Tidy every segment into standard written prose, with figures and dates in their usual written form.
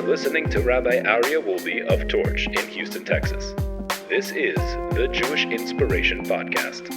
You're listening to Rabbi Aryeh Wolbe of Torch in Houston, Texas. This is the Jewish Inspiration Podcast.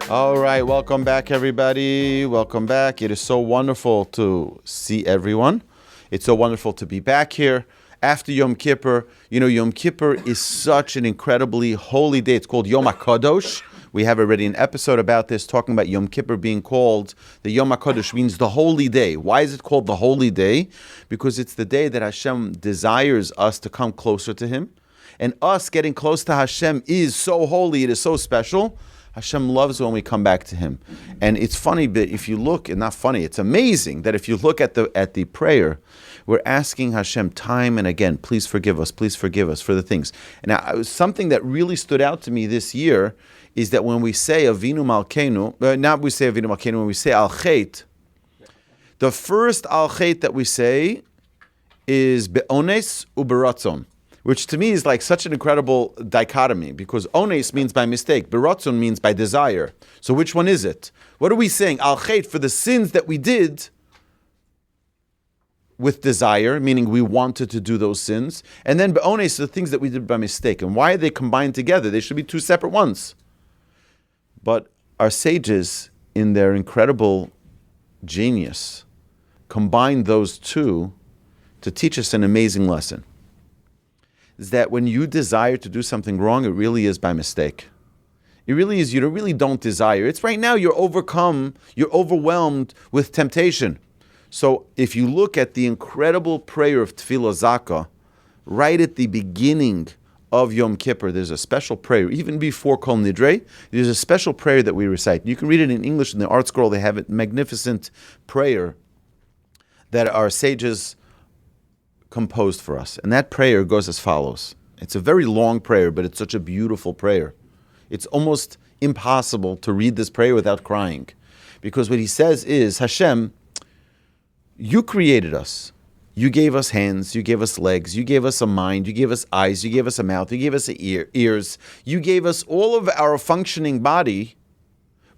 All right, welcome back, everybody. Welcome back. It is so wonderful to see everyone. It's so wonderful to be back here after Yom Kippur. You know, Yom Kippur is such an incredibly holy day. It's called Yom HaKadosh. We have already an episode about this, talking about Yom Kippur being called the Yom HaKadosh, means the holy day. Why is it called the holy day? Because it's the day that Hashem desires us to come closer to Him. And us getting close to Hashem is so holy, it is so special. Hashem loves when we come back to Him. And it's funny, but if you look, and not funny, it's amazing that if you look at the prayer, we're asking Hashem time and again, please forgive us for the things. And now, something that really stood out to me this year is that when we say Avinu Malkeinu, when we say Al Chet, the first Al Chet that we say is Be'ones u beratzon, which to me is like such an incredible dichotomy, because ones means by mistake, beratzon means by desire. So which one is it? What are we saying? Al Chet, for the sins that we did with desire, meaning we wanted to do those sins, and then be'ones, the things that we did by mistake. And why are they combined together? They should be two separate ones. But our sages, in their incredible genius, combined those two to teach us an amazing lesson. Is that when you desire to do something wrong, it really is by mistake. It really is, you really don't desire. It's right now you're overwhelmed with temptation. So if you look at the incredible prayer of Tefillah Zaka, right at the beginning of Yom Kippur, there's a special prayer. Even before Kol Nidre, there's a special prayer that we recite. You can read it in English in the Art Scroll. They have a magnificent prayer that our sages composed for us. And that prayer goes as follows. It's a very long prayer, but it's such a beautiful prayer. It's almost impossible to read this prayer without crying. Because what he says is, Hashem, you created us. You gave us hands, you gave us legs, you gave us a mind, you gave us eyes, you gave us a mouth, you gave us ears. You gave us all of our functioning body,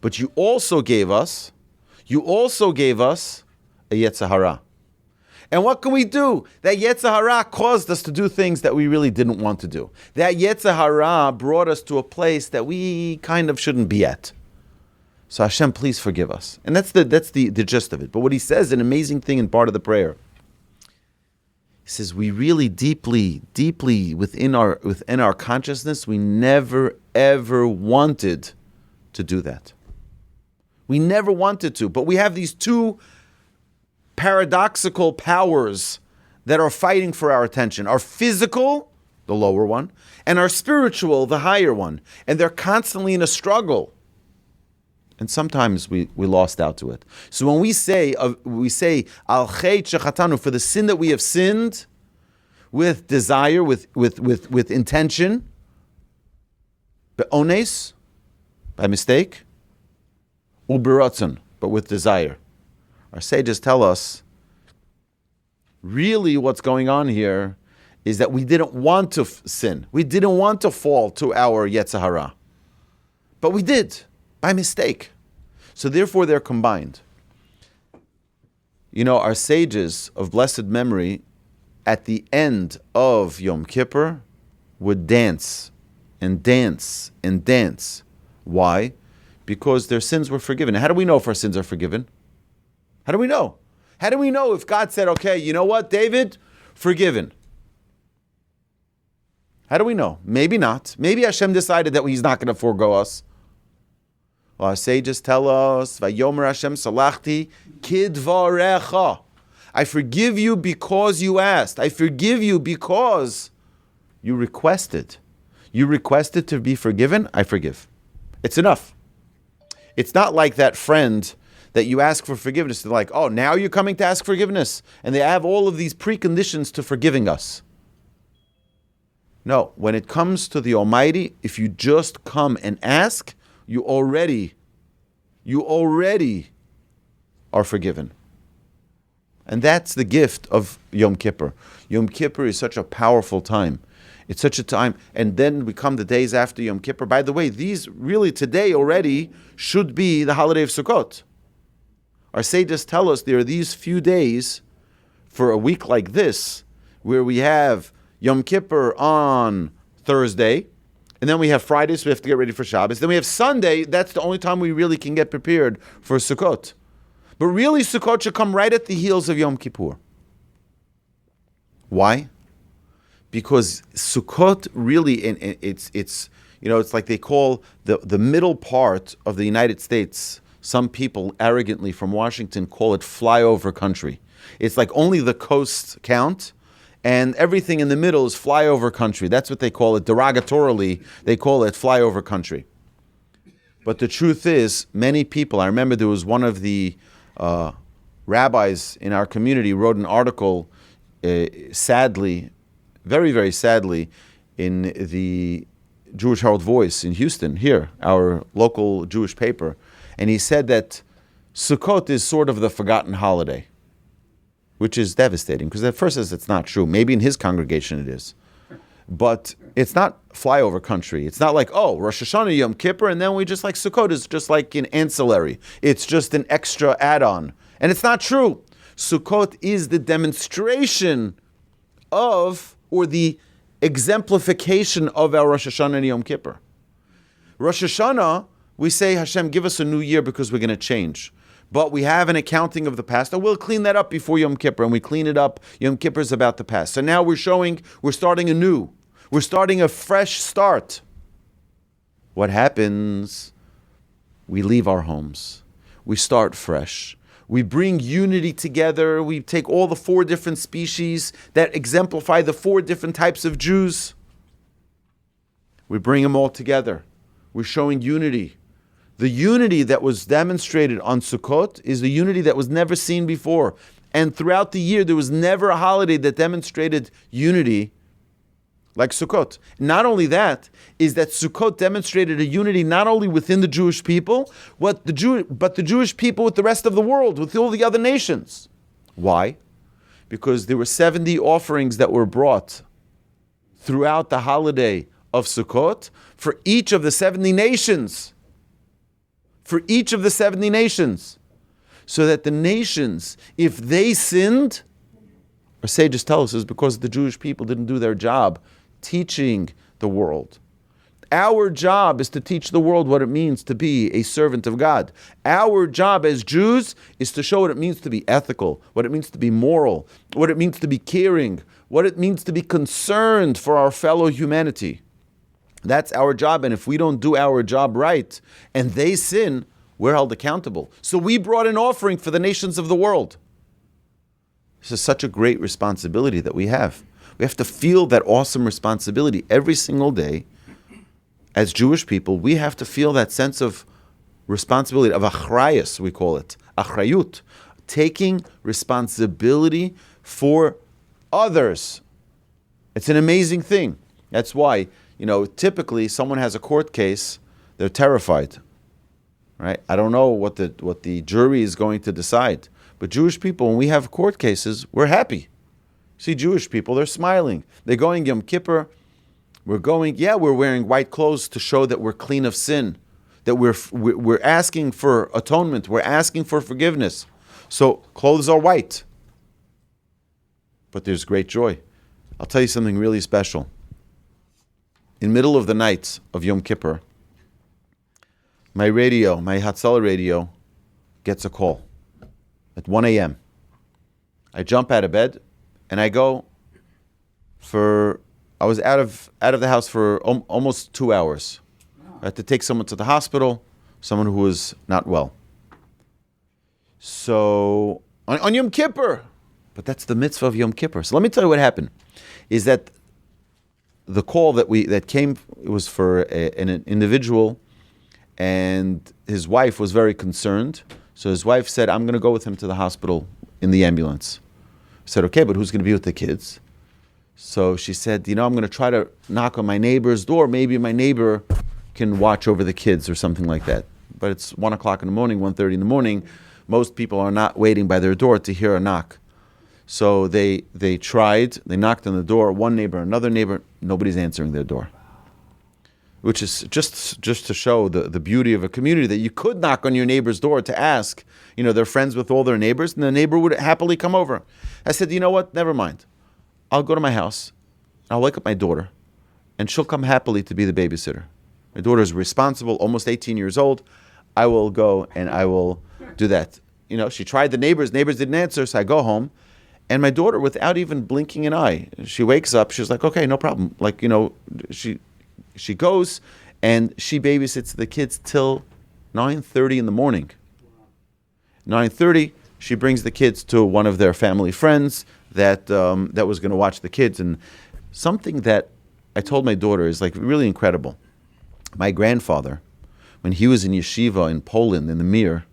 but you also gave us a Yetzer Hara. And what can we do? That Yetzer Hara caused us to do things that we really didn't want to do. That Yetzer Hara brought us to a place that we kind of shouldn't be at. So Hashem, please forgive us. And that's the gist of it. But what he says, an amazing thing in part of the prayer, he says we really deeply within our consciousness, we never ever wanted to do that. We never wanted to, but we have these two paradoxical powers that are fighting for our attention. Our physical, the lower one, and our spiritual, the higher one. And they're constantly in a struggle. And sometimes we lost out to it. So when we say Al Chet Shechatanu, for the sin that we have sinned with desire, with intention, be'ones, by mistake, u beratzon, but with desire. Our sages tell us, really what's going on here is that we didn't want to sin. We didn't want to fall to our Yetzer Hara. But we did, by mistake. So therefore they're combined. You know, our sages of blessed memory, at the end of Yom Kippur, would dance and dance and dance. Why? Because their sins were forgiven. How do we know if our sins are forgiven? How do we know? How do we know if God said, okay, you know what, David, forgiven? How do we know? Maybe not. Maybe Hashem decided that He's not going to forego us. Well, our sages tell us, Vayomer Hashem salachti kidvarecha. I forgive you because you asked. I forgive you because you requested. You requested to be forgiven, I forgive. It's enough. It's not like that friend that you ask for forgiveness. They're like, oh, now you're coming to ask forgiveness. And they have all of these preconditions to forgiving us. No, when it comes to the Almighty, if you just come and ask, you already are forgiven. And that's the gift of Yom Kippur. Yom Kippur is such a powerful time. It's such a time. And then we come the days after Yom Kippur. By the way, these really today already should be the holiday of Sukkot. Our sages tell us there are these few days for a week like this where we have Yom Kippur on Thursday, and then we have Friday, so we have to get ready for Shabbos. Then we have Sunday. That's the only time we really can get prepared for Sukkot. But really, Sukkot should come right at the heels of Yom Kippur. Why? Because Sukkot really, it's like they call the middle part of the United States. Some people arrogantly from Washington call it flyover country. It's like only the coasts count, and everything in the middle is flyover country. That's what they call it. Derogatorily, they call it flyover country. But the truth is, many people, I remember there was one of the rabbis in our community wrote an article, sadly, very, very sadly, in the Jewish Herald Voice in Houston, here, our local Jewish paper. And he said that Sukkot is sort of the forgotten holiday, which is devastating, because at first it's not true. Maybe in his congregation it is. But it's not flyover country. It's not like, oh, Rosh Hashanah, Yom Kippur, and then we just like Sukkot is just like an ancillary. It's just an extra add-on. And it's not true. Sukkot is the demonstration of, or the exemplification of our Rosh Hashanah and Yom Kippur. Rosh Hashanah, we say, Hashem, give us a new year because we're going to change. But we have an accounting of the past. And we'll clean that up before Yom Kippur. And we clean it up. Yom Kippur is about the past. So now we're starting anew. We're starting a fresh start. What happens? We leave our homes. We start fresh. We bring unity together. We take all the 4 different species that exemplify the 4 different types of Jews. We bring them all together. We're showing unity. The unity that was demonstrated on Sukkot is the unity that was never seen before. And throughout the year, there was never a holiday that demonstrated unity like Sukkot. Not only that, is that Sukkot demonstrated a unity not only within the Jewish people, but the Jewish people with the rest of the world, with all the other nations. Why? Because there were 70 offerings that were brought throughout the holiday of Sukkot for each of the 70 nations. For each of the 70 nations. So that the nations, if they sinned, our sages tell us, is because the Jewish people didn't do their job teaching the world. Our job is to teach the world what it means to be a servant of God. Our job as Jews is to show what it means to be ethical, what it means to be moral, what it means to be caring, what it means to be concerned for our fellow humanity. That's our job, and if we don't do our job right, and they sin, we're held accountable. So we brought an offering for the nations of the world. This is such a great responsibility that we have. We have to feel that awesome responsibility every single day. As Jewish people, we have to feel that sense of responsibility, of achrayus, we call it, achrayut, taking responsibility for others. It's an amazing thing. That's why, typically someone has a court case, they're terrified, right? I don't know what the jury is going to decide. But Jewish people, when we have court cases, we're happy. See, Jewish people, they're smiling. They're going Yom Kippur. We're wearing white clothes to show that we're clean of sin, that we're asking for atonement, we're asking for forgiveness. So clothes are white. But there's great joy. I'll tell you something really special. In the middle of the night of Yom Kippur, my Hatzalah radio, gets a call at 1 a.m. I jump out of bed and I go I was out of the house for almost 2 hours. I had to take someone to the hospital, someone who was not well. So, on Yom Kippur, but that's the mitzvah of Yom Kippur. So let me tell you what happened, is that the call that came, it was for an individual, and his wife was very concerned. So his wife said, I'm going to go with him to the hospital in the ambulance. I said, okay, but who's going to be with the kids? So she said, I'm going to try to knock on my neighbor's door. Maybe my neighbor can watch over the kids or something like that. But it's 1 o'clock in the morning, 1:30 in the morning. Most people are not waiting by their door to hear a knock. So they tried, they knocked on the door, one neighbor, another neighbor, nobody's answering their door. Which is just to show the beauty of a community, that you could knock on your neighbor's door to ask. They're friends with all their neighbors, and the neighbor would happily come over. I said, you know what? Never mind. I'll go to my house, I'll wake up my daughter, and she'll come happily to be the babysitter. My daughter is responsible, almost 18 years old. I will go and I will do that. She tried the neighbors didn't answer, so I go home, and my daughter, without even blinking an eye, she wakes up, she's like, okay, no problem. She goes and she babysits the kids till 9:30 in the morning. 9:30, she brings the kids to one of their family friends that was going to watch the kids. And something that I told my daughter is really incredible. My grandfather, when he was in yeshiva in Poland, in the Mir,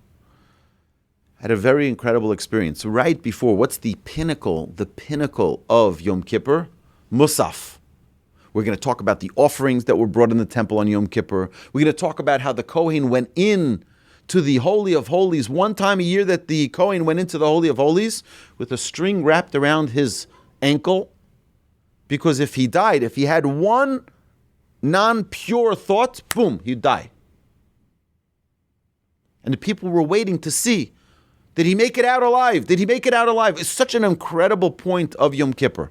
had a very incredible experience. Right before, what's the pinnacle of Yom Kippur? Musaf. We're going to talk about the offerings that were brought in the temple on Yom Kippur. We're going to talk about how the Kohen went in to the Holy of Holies. One time a year that the Kohen went into the Holy of Holies with a string wrapped around his ankle. Because if he died, if he had one non-pure thought, boom, he'd die. And the people were waiting to see, did he make it out alive? Did he make it out alive? It's such an incredible point of Yom Kippur.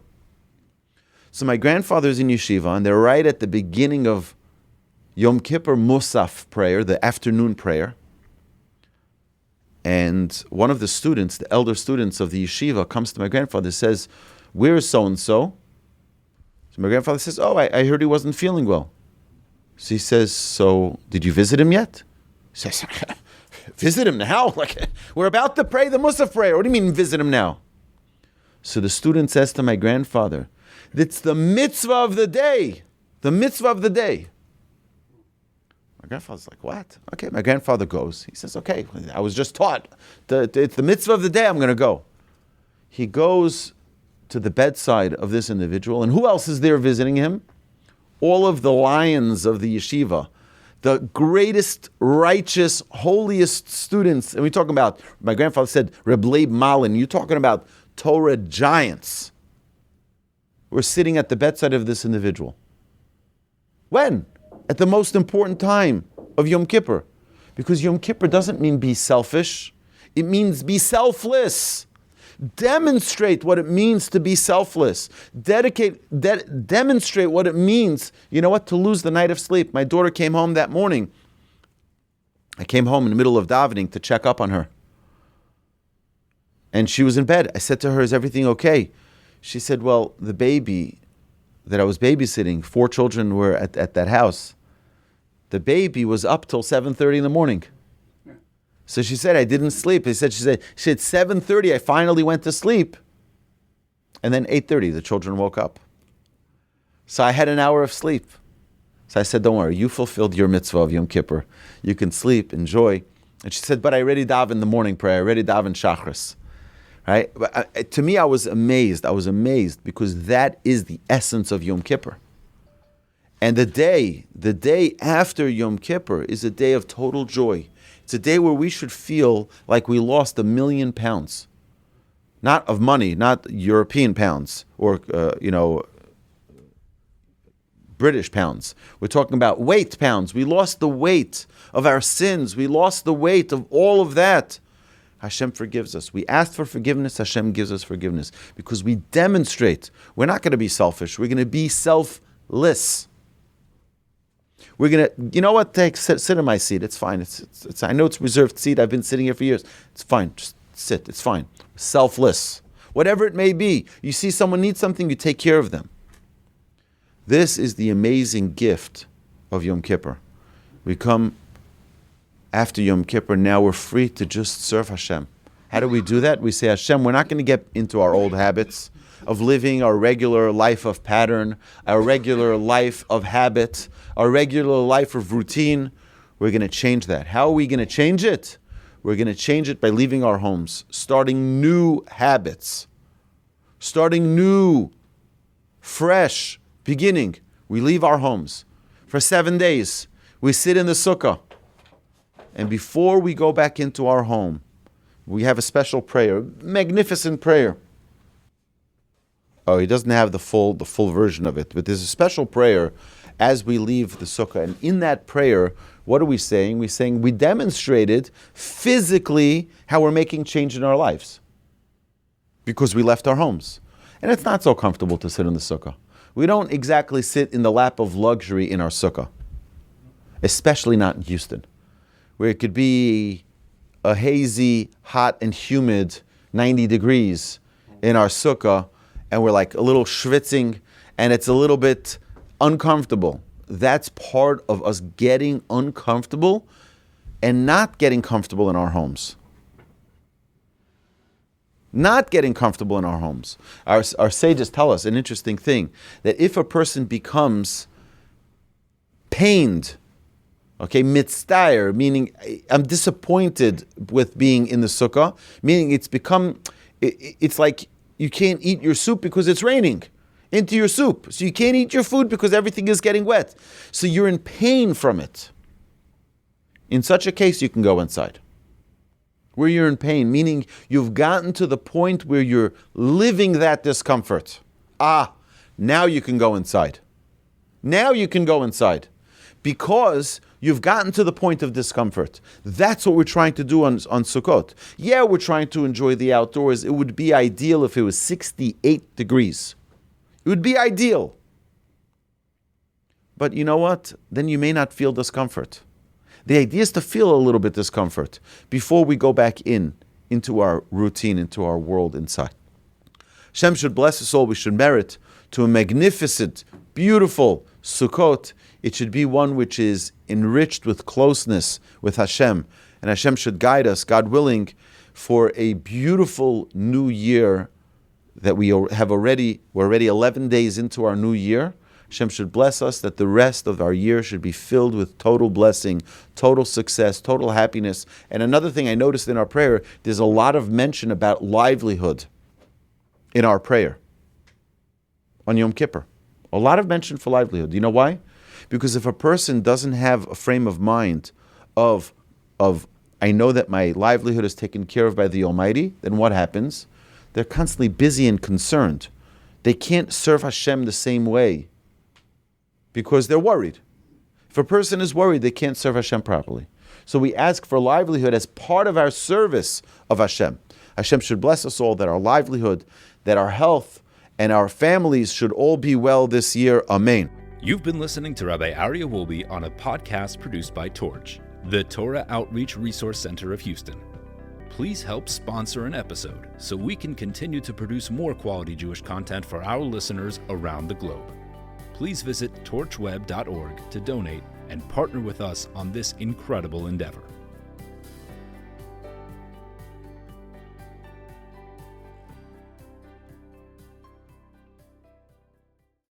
So my grandfather's in yeshiva, and they're right at the beginning of Yom Kippur Musaf prayer, the afternoon prayer. And one of the students, the elder students of the yeshiva, comes to my grandfather and says, where is so-and-so? So my grandfather says, I heard he wasn't feeling well. So he says, so did you visit him yet? He says, visit him now? We're about to pray the Musaf prayer. What do you mean visit him now? So the student says to my grandfather, it's the mitzvah of the day. The mitzvah of the day. My grandfather's like, what? Okay, my grandfather goes. He says, okay, I was just taught. It's the mitzvah of the day, I'm going to go. He goes to the bedside of this individual, and who else is there visiting him? All of the lions of the yeshiva, the greatest, righteous, holiest students. And we're talking about, my grandfather said, Reb Leib Malin, you're talking about Torah giants. We're sitting at the bedside of this individual. When? At the most important time of Yom Kippur. Because Yom Kippur doesn't mean be selfish. It means be selfless. Demonstrate what it means to be selfless. Demonstrate what it means, to lose the night of sleep. My daughter came home that morning. I came home in the middle of davening to check up on her. And she was in bed. I said to her, is everything okay? She said, well, the baby that I was babysitting, 4 children were at that house. The baby was up till 7:30 in the morning. So she said, I didn't sleep. She said 7:30, I finally went to sleep. And then 8:30, the children woke up. So I had an hour of sleep. So I said, don't worry, you fulfilled your mitzvah of Yom Kippur. You can sleep, enjoy. And she said, but I already daven in the morning prayer. I already daven Shachris. Right? But to me, I was amazed. Because that is the essence of Yom Kippur. And the day after Yom Kippur is a day of total joy. It's a day where we should feel like we lost 1 million pounds. Not of money, not European pounds or, British pounds. We're talking about weight pounds. We lost the weight of our sins. We lost the weight of all of that. Hashem forgives us. We ask for forgiveness. Hashem gives us forgiveness. Because we demonstrate. We're not going to be selfish. We're going to be selfless. We're going to, sit in my seat. It's fine. It's I know it's reserved seat. I've been sitting here for years. It's fine. Just sit. It's fine. Selfless. Whatever it may be. You see someone needs something, you take care of them. This is the amazing gift of Yom Kippur. We come after Yom Kippur, now we're free to just serve Hashem. How do we do that? We say, Hashem, we're not going to get into our old habits of living our regular life of pattern, our regular life of habit, our regular life of routine. We're going to change that. How are we going to change it? We're going to change it by leaving our homes, starting new habits, starting new, fresh beginning. We leave our homes. For 7 days, we sit in the sukkah. And before we go back into our home, we have a special prayer, magnificent prayer. Oh, he doesn't have the full version of it, but there's a special prayer as we leave the sukkah. And in that prayer, what are we saying? We're saying we demonstrated physically how we're making change in our lives because we left our homes. And it's not so comfortable to sit in the sukkah. We don't exactly sit in the lap of luxury in our sukkah, especially not in Houston, where it could be a hazy, hot and humid 90 degrees in our sukkah, and we're like a little schwitzing, and it's a little bit uncomfortable. That's part of us getting uncomfortable and not getting comfortable in our homes. Not getting comfortable in our homes. Our sages tell us an interesting thing, that if a person becomes pained, okay, mitzdayer, meaning I'm disappointed with being in the sukkah, meaning it's like you can't eat your soup because it's raining into your soup. So you can't eat your food because everything is getting wet. So you're in pain from it. In such a case, you can go inside. Where you're in pain, meaning you've gotten to the point where you're living that discomfort. Now you can go inside. Now you can go inside. Because you've gotten to the point of discomfort. That's what we're trying to do on Sukkot. Yeah, we're trying to enjoy the outdoors. It would be ideal if it was 68 degrees. It would be ideal. But you know what? Then you may not feel discomfort. The idea is to feel a little bit discomfort before we go back into our routine, into our world inside. Hashem should bless us all. We should merit to a magnificent, beautiful Sukkot. It should be one which is enriched with closeness with Hashem. And Hashem should guide us, God willing, for a beautiful new year that we're already 11 days into our new year. Hashem should bless us that the rest of our year should be filled with total blessing, total success, total happiness. And another thing I noticed in our prayer, there's a lot of mention about livelihood in our prayer on Yom Kippur. A lot of mention for livelihood. Do you know why? Because if a person doesn't have a frame of mind of I know that my livelihood is taken care of by the Almighty, then what happens? They're constantly busy and concerned. They can't serve Hashem the same way because they're worried. If a person is worried, they can't serve Hashem properly. So we ask for livelihood as part of our service of Hashem. Hashem should bless us all, that our livelihood, that our health, and our families should all be well this year. Amen. You've been listening to Rabbi Aryeh Wolbe on a podcast produced by Torch, the Torah Outreach Resource Center of Houston. Please help sponsor an episode so we can continue to produce more quality Jewish content for our listeners around the globe. Please visit torchweb.org to donate and partner with us on this incredible endeavor.